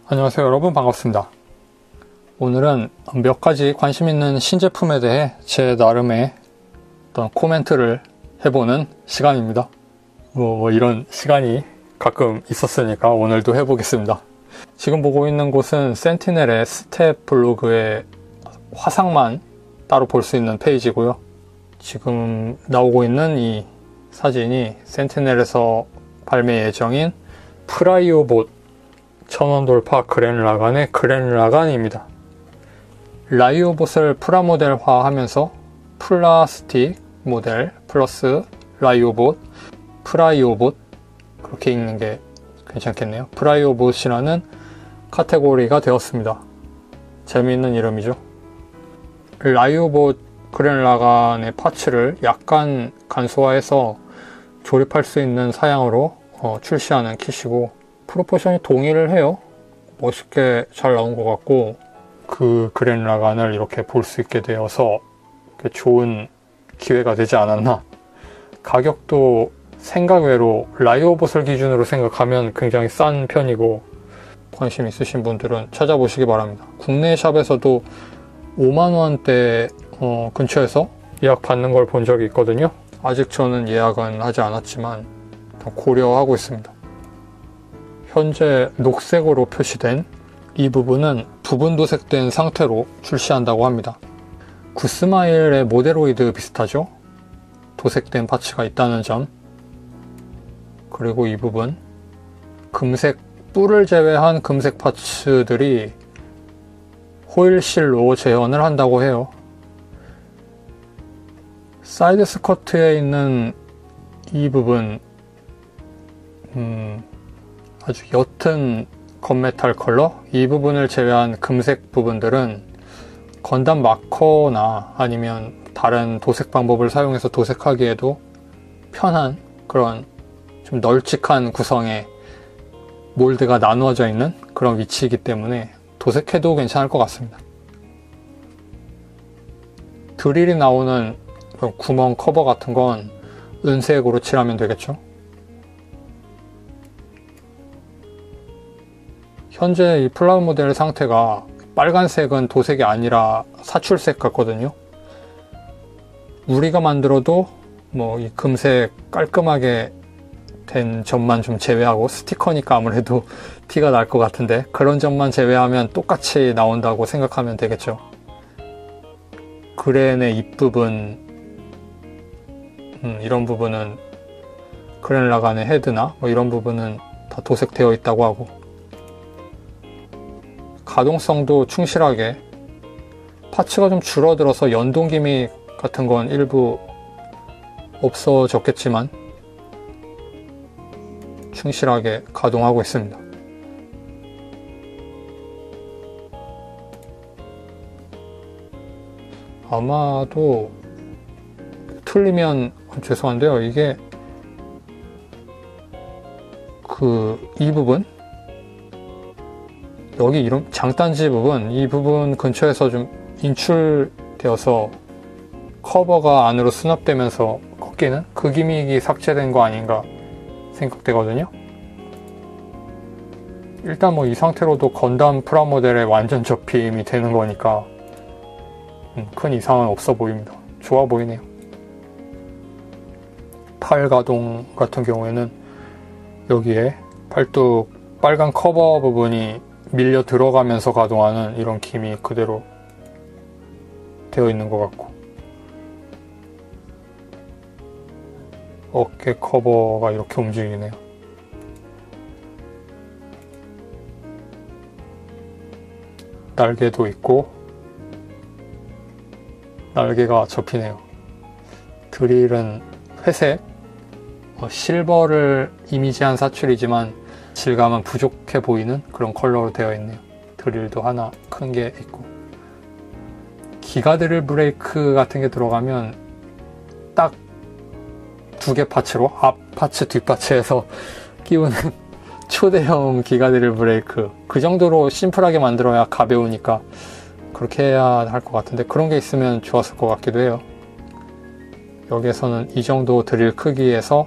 안녕하세요 여러분, 반갑습니다. 오늘은 몇 가지 관심 있는 신제품에 대해 제 나름의 어떤 코멘트를 해보는 시간입니다. 뭐 이런 시간이 가끔 있었으니까 오늘도 해보겠습니다. 지금 보고 있는 곳은 센티넬의 스텝 블로그의 화상만 따로 볼 수 있는 페이지고요. 지금 나오고 있는 이 사진이 센티넬에서 발매 예정인 프라이오봇 1000원 돌파 그랜라간의 그랜라간입니다. 라이오봇을 프라모델화하면서 플라스틱 모델 플러스 라이오봇, 프라이오봇 그렇게 읽는 게 괜찮겠네요. 프라이오봇이라는 카테고리가 되었습니다. 재미있는 이름이죠. 라이오봇 그랜라간의 파츠를 약간 간소화해서 조립할 수 있는 사양으로 출시하는 킷이고, 프로포션이 동일을 해요. 멋있게 잘 나온 것 같고, 그 그랜라간을 이렇게 볼 수 있게 되어서 좋은 기회가 되지 않았나. 가격도 생각외로 라이오봇을 기준으로 생각하면 굉장히 싼 편이고, 관심 있으신 분들은 찾아보시기 바랍니다. 국내 샵에서도 5만원대 근처에서 예약 받는 걸 본 적이 있거든요. 아직 저는 예약은 하지 않았지만 고려하고 있습니다. 현재 녹색으로 표시된 이 부분은 부분 도색된 상태로 출시한다고 합니다. 구스마일의 모데로이드 비슷하죠? 도색된 파츠가 있다는 점. 그리고 이 부분 금색 뿔을 제외한 금색 파츠들이 호일실로 재현을 한다고 해요. 사이드 스커트에 있는 이 부분 아주 옅은 건메탈 컬러, 이 부분을 제외한 금색 부분들은 건담 마커나 아니면 다른 도색 방법을 사용해서 도색하기에도 편한 그런 좀 널찍한 구성의 몰드가 나누어져 있는 그런 위치이기 때문에 도색해도 괜찮을 것 같습니다. 드릴이 나오는 구멍 커버 같은 건 은색으로 칠하면 되겠죠. 현재 이 플라모델 상태가 빨간색은 도색이 아니라 사출색 같거든요. 우리가 만들어도 뭐 이 금색 깔끔하게 된 점만 좀 제외하고, 스티커니까 아무래도 티가 날 것 같은데 그런 점만 제외하면 똑같이 나온다고 생각하면 되겠죠. 그랜의 입부분, 이런 부분은 그랜라간의 헤드나 뭐 이런 부분은 다 도색되어 있다고 하고, 가동성도 충실하게, 파츠가 좀 줄어들어서 연동 기믹 같은 건 일부 없어졌겠지만 충실하게 가동하고 있습니다. 아마도 틀리면 죄송한데요, 이게 이 부분, 여기 이런 장단지 부분, 이 부분 근처에서 좀 인출되어서 커버가 안으로 수납되면서 꺾이는 그 기믹이 삭제된 거 아닌가 생각되거든요. 일단 뭐 이 상태로도 건담 프라모델의 완전 접힘이 되는 거니까 큰 이상은 없어 보입니다. 좋아 보이네요. 팔 가동 같은 경우에는 여기에 팔뚝 빨간 커버 부분이 밀려 들어가면서 가동하는 이런 기믹이 그대로 되어 있는 것 같고, 어깨 커버가 이렇게 움직이네요. 날개도 있고 날개가 접히네요. 드릴은 회색, 실버를 이미지한 사출이지만 질감은 부족해 보이는 그런 컬러로 되어 있네요. 드릴도 하나 큰 게 있고, 기가 드릴 브레이크 같은 게 들어가면 딱 2개 파츠로 앞 파츠 뒷 파츠에서 끼우는 초대형 기가 드릴 브레이크, 그 정도로 심플하게 만들어야 가벼우니까 그렇게 해야 할 것 같은데, 그런 게 있으면 좋았을 것 같기도 해요. 여기에서는 이 정도 드릴 크기에서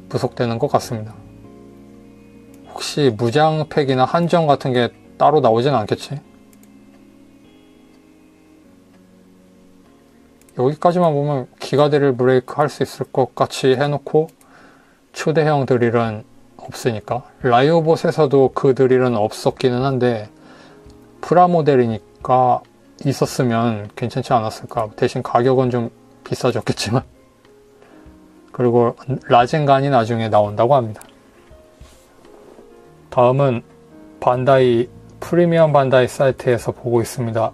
부속되는 것 같습니다. 혹시 무장팩이나 한정 같은 게 따로 나오진 않겠지? 여기까지만 보면 기가 드릴 브레이크 할 수 있을 것 같이 해놓고 초대형 드릴은 없으니까. 라이오봇에서도 그 드릴은 없었기는 한데 프라모델이니까 있었으면 괜찮지 않았을까. 대신 가격은 좀 비싸졌겠지만. 그리고 라젠간이 나중에 나온다고 합니다. 다음은 반다이, 프리미엄 반다이 사이트에서 보고 있습니다.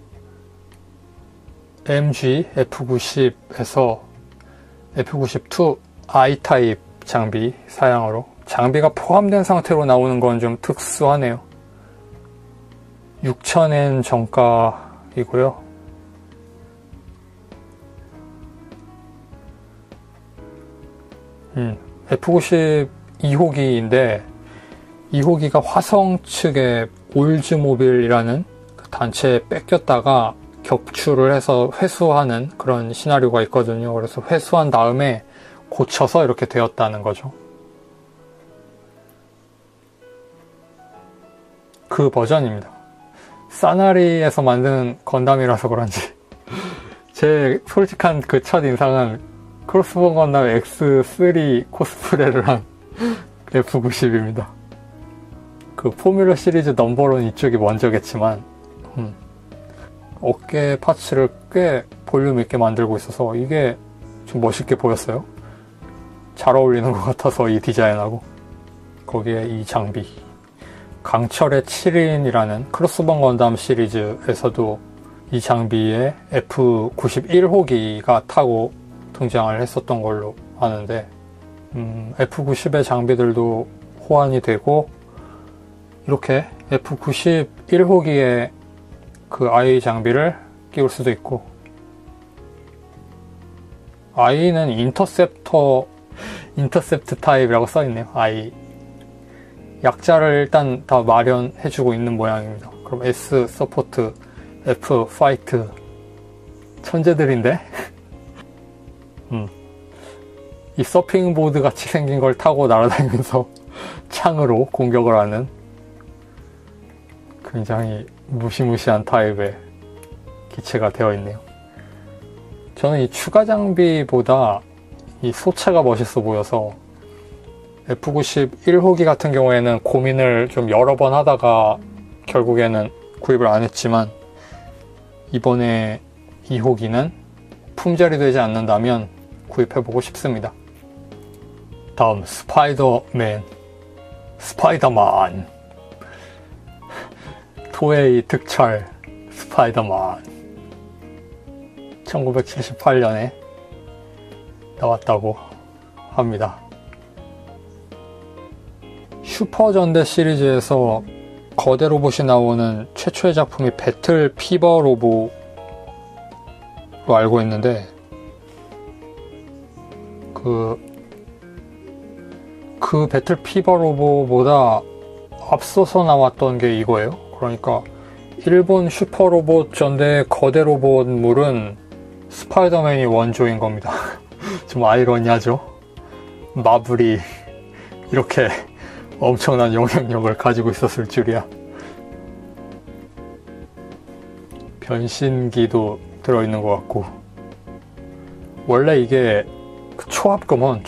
MG F90에서 F92 I 타입 장비 사양으로, 장비가 포함된 상태로 나오는 건 좀 특수하네요. 6,000엔 정가이고요. F90 2호기인데 2호기가 화성 측의 올즈모빌이라는 단체에 뺏겼다가 격추를 해서 회수하는 그런 시나리오가 있거든요. 그래서 회수한 다음에 고쳐서 이렇게 되었다는 거죠. 그 버전입니다. 사나리에서 만든 건담이라서 그런지 제 솔직한 그 첫 인상은 크로스본 건담 X3 코스프레를 한 F90입니다. 그 포뮬러 시리즈 넘버론 이쪽이 먼저겠지만 어깨 파츠를 꽤 볼륨 있게 만들고 있어서 이게 좀 멋있게 보였어요. 잘 어울리는 것 같아서 이 디자인하고. 거기에 이 장비, 강철의 7인이라는 크로스본 건담 시리즈에서도 이 장비에 F91호기가 타고 등장을 했었던 걸로 아는데 F90의 장비들도 호환이 되고, 이렇게 F91호기에 그 I 장비를 끼울 수도 있고, I는 인터셉트 타입이라고 써있네요. I 약자를 일단 다 마련해주고 있는 모양입니다. 그럼 S 서포트, F 파이트, 천재들인데? 이 서핑보드 같이 생긴 걸 타고 날아다니면서 창으로 공격을 하는 굉장히 무시무시한 타입의 기체가 되어 있네요. 저는 이 추가 장비보다 이 소체가 멋있어 보여서 F91호기 같은 경우에는 고민을 좀 여러 번 하다가 결국에는 구입을 안 했지만, 이번에 2호기는 품절이 되지 않는다면 구입해보고 싶습니다. 다음 스파이더맨, 스파이더만, 토웨이 특촬 스파이더만 1978년에 나왔다고 합니다. 슈퍼전대 시리즈에서 거대 로봇이 나오는 최초의 작품이 배틀 피버 로보로 알고 있는데, 그 배틀 피버 로보보다 앞서서 나왔던 게 이거예요. 그러니까 일본 슈퍼 로봇 전대 거대 로봇물은 스파이더맨이 원조인 겁니다. 좀 아이러니하죠. 마블이 이렇게 엄청난 영향력을 가지고 있었을 줄이야. 변신기도 들어있는 것 같고, 원래 이게 초합금원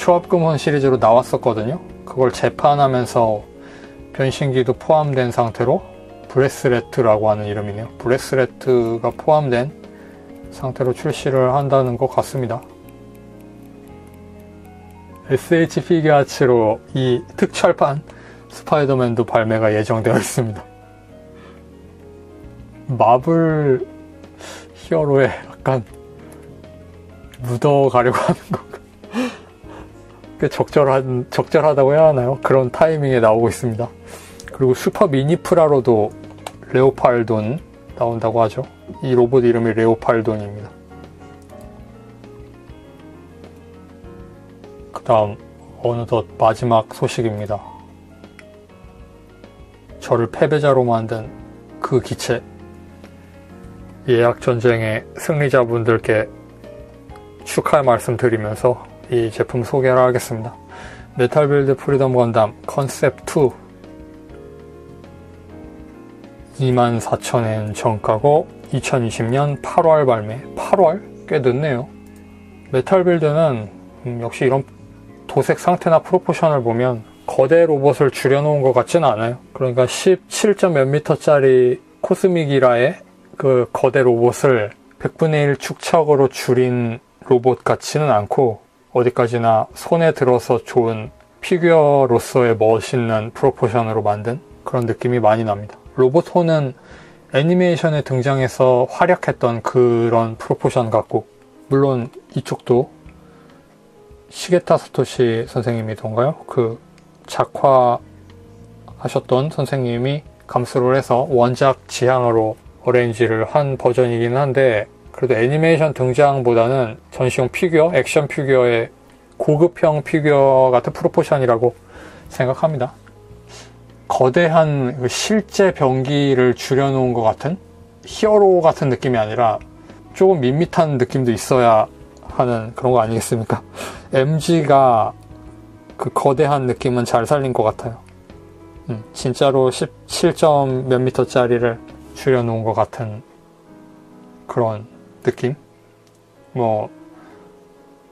시리즈로 나왔었거든요. 그걸 재판하면서 변신기도 포함된 상태로, 브레스레트라고 하는 이름이네요. 브레스레트가 포함된 상태로 출시를 한다는 것 같습니다. SH 피규어아츠로 이 특촬판 스파이더맨도 발매가 예정되어 있습니다. 마블 히어로에 약간 묻어가려고 하는 건가? 꽤 적절하다고 해야 하나요? 그런 타이밍에 나오고 있습니다. 그리고 슈퍼 미니프라로도 레오팔돈 나온다고 하죠. 이 로봇 이름이 레오팔돈입니다. 그 다음 어느덧 마지막 소식입니다. 저를 패배자로 만든 그 기체, 예약전쟁의 승리자분들께 축하의 말씀 드리면서 이 제품 소개를 하겠습니다. 메탈빌드 프리덤 건담 컨셉2 24,000엔 정가고 2020년 8월 발매. 8월? 꽤 늦네요. 메탈 빌드는 역시 이런 도색 상태나 프로포션을 보면 거대 로봇을 줄여놓은 것 같지는 않아요. 그러니까 17점 몇 미터짜리 코스믹이라의 그 거대 로봇을 100분의 1 축척으로 줄인 로봇 같지는 않고 어디까지나 손에 들어서 좋은 피규어로서의 멋있는 프로포션으로 만든 그런 느낌이 많이 납니다. 로봇 손은 애니메이션에 등장해서 활약했던 그런 프로포션 같고, 물론 이쪽도 시게타 사토시 선생님이던가요? 그 작화하셨던 선생님이 감수를 해서 원작 지향으로 어레인지를 한 버전이긴 한데, 그래도 애니메이션 등장보다는 전시용 피규어, 액션 피규어의 고급형 피규어 같은 프로포션이라고 생각합니다. 거대한 실제 병기를 줄여놓은 것 같은 히어로 같은 느낌이 아니라 조금 밋밋한 느낌도 있어야 하는 그런 거 아니겠습니까? MG가 그 거대한 느낌은 잘 살린 것 같아요. 진짜로 17점 몇 미터짜리를 줄여놓은 것 같은 그런 느낌? 뭐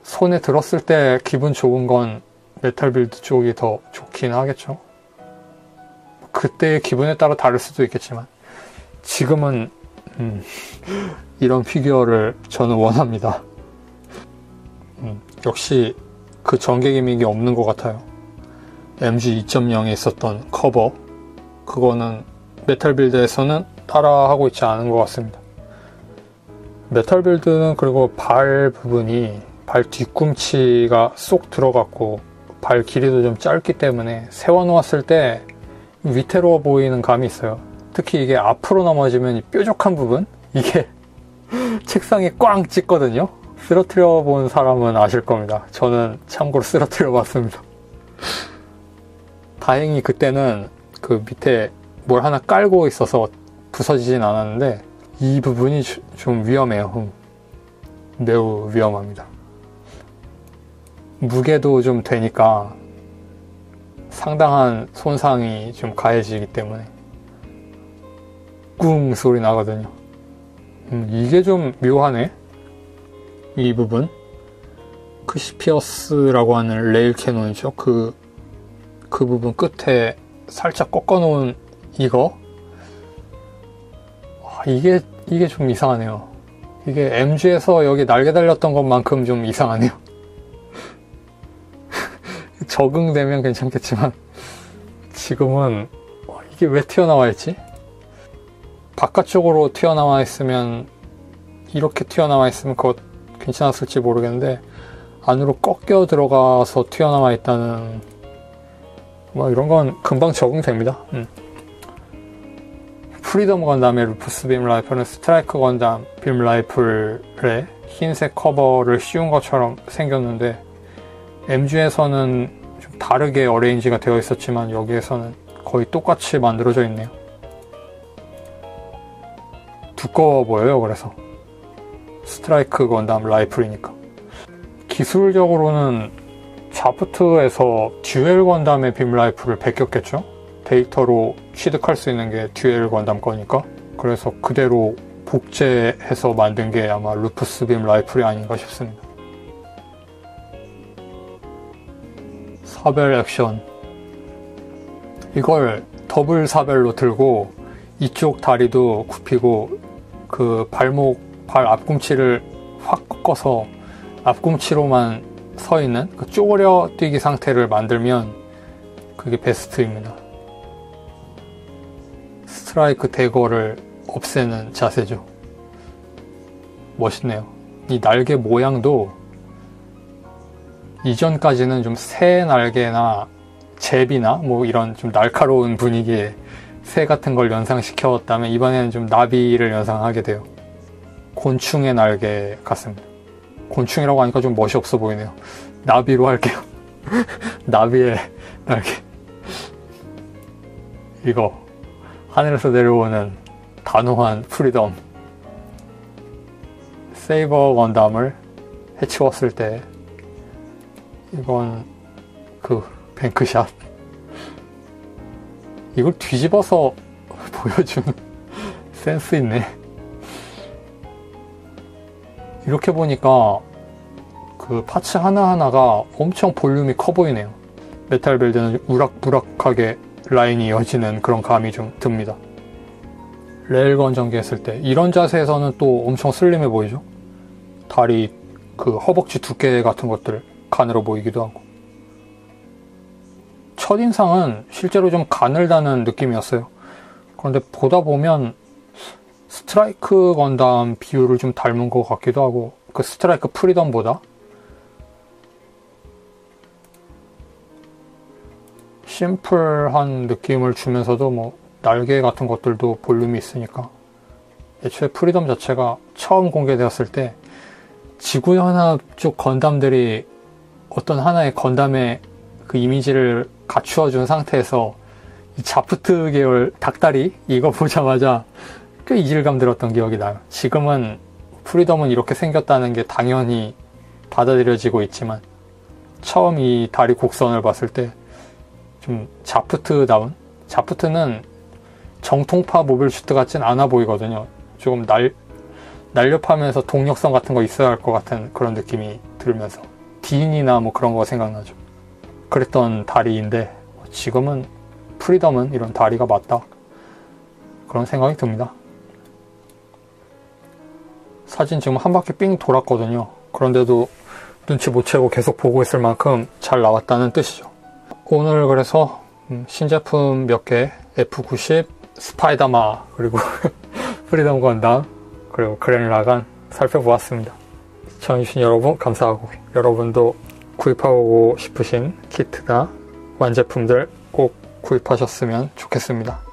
손에 들었을 때 기분 좋은 건 메탈 빌드 쪽이 더 좋긴 하겠죠. 그때의 기분에 따라 다를 수도 있겠지만 지금은 이런 피규어를 저는 원합니다. 역시 그 전개 기믹이 없는 것 같아요. MG 2.0에 있었던 커버, 그거는 메탈 빌드에서는 따라하고 있지 않은 것 같습니다. 메탈 빌드는 그리고 발 부분이, 발 뒤꿈치가 쏙 들어갔고 발 길이도 좀 짧기 때문에 세워놓았을 때 위태로워 보이는 감이 있어요. 특히 이게 앞으로 넘어지면 이 뾰족한 부분, 이게 책상에 꽝 찍거든요. 쓰러뜨려 본 사람은 아실 겁니다. 저는 참고로 쓰러뜨려 봤습니다. 다행히 그때는 그 밑에 뭘 하나 깔고 있어서 부서지진 않았는데 이 부분이 좀 위험해요. 매우 위험합니다. 무게도 좀 되니까 상당한 손상이 좀 가해지기 때문에 꿍 소리 나거든요. 이게 좀 묘하네. 이 부분 크시피어스라고 하는 레일 캐논이죠. 그 부분 끝에 살짝 꺾어 놓은 이거, 이게 좀 이상하네요. 이게 MG에서 여기 날개 달렸던 것만큼 좀 이상하네요. 적응되면 괜찮겠지만 지금은 이게 왜 튀어나와 있지? 바깥쪽으로 튀어나와 있으면, 이렇게 튀어나와 있으면 그거 괜찮았을지 모르겠는데 안으로 꺾여 들어가서 튀어나와 있다는, 뭐 이런 건 금방 적응됩니다. 프리덤 건담의 루프스 빔 라이플은 스트라이크 건담 빔 라이플의 흰색 커버를 씌운 것처럼 생겼는데 MG에서는 좀 다르게 어레인지가 되어 있었지만 여기에서는 거의 똑같이 만들어져 있네요. 두꺼워 보여요. 그래서 스트라이크 건담 라이플이니까. 기술적으로는 자프트에서 듀엘 건담의 빔 라이플을 베꼈겠죠? 데이터로 취득할 수 있는 게 듀엘 건담 거니까. 그래서 그대로 복제해서 만든 게 아마 루프스 빔 라이플이 아닌가 싶습니다. 사벨 액션, 이걸 더블 사벨로 들고 이쪽 다리도 굽히고 그 발 앞꿈치를 확 꺾어서 앞꿈치로만 서 있는 그 쪼그려 뛰기 상태를 만들면 그게 베스트입니다. 스트라이크 대거를 없애는 자세죠. 멋있네요. 이 날개 모양도 이전까지는 좀 새 날개나 제비나 뭐 이런 좀 날카로운 분위기의 새 같은 걸 연상시켰다면 이번에는 좀 나비를 연상하게 돼요. 곤충의 날개 같습니다. 곤충이라고 하니까 좀 멋이 없어 보이네요. 나비로 할게요. 나비의 날개. 이거 하늘에서 내려오는 단호한 프리덤. 세이버 건담을 해치웠을 때 이건 그 뱅크샷, 이걸 뒤집어서 보여주는 센스 있네. 이렇게 보니까 그 파츠 하나하나가 엄청 볼륨이 커 보이네요. 메탈 빌드는 우락부락하게 라인이 이어지는 그런 감이 좀 듭니다. 레일건 전개했을 때 이런 자세에서는 또 엄청 슬림해 보이죠. 다리 그 허벅지 두께 같은 것들 가늘어 보이기도 하고. 첫인상은 실제로 좀 가늘다는 느낌이었어요. 그런데 보다 보면 스트라이크 건담 비율을 좀 닮은 것 같기도 하고, 그 스트라이크 프리덤보다 심플한 느낌을 주면서도 뭐 날개 같은 것들도 볼륨이 있으니까. 애초에 프리덤 자체가 처음 공개되었을 때 지구연합 쪽 건담들이 어떤 하나의 건담의 그 이미지를 갖추어준 상태에서 이 자프트 계열 닭다리 이거 보자마자 꽤 이질감 들었던 기억이 나요. 지금은 프리덤은 이렇게 생겼다는 게 당연히 받아들여지고 있지만 처음 이 다리 곡선을 봤을 때 좀 자프트다운? 자프트는 정통파 모빌 슈트 같진 않아 보이거든요. 조금 날렵하면서 동력성 같은 거 있어야 할 것 같은 그런 느낌이 들면서 딘이나 뭐 그런 거 생각나죠. 그랬던 다리인데 지금은 프리덤은 이런 다리가 맞다, 그런 생각이 듭니다. 사진 지금 한 바퀴 삥 돌았거든요. 그런데도 눈치 못 채고 계속 보고 있을 만큼 잘 나왔다는 뜻이죠. 오늘 그래서 신제품 몇 개, F90, 스파이더마, 그리고 프리덤 건담, 그리고 그랜라간 살펴보았습니다. 시청해주신 여러분 감사하고, 여러분도 구입하고 싶으신 키트나 완제품들 꼭 구입하셨으면 좋겠습니다.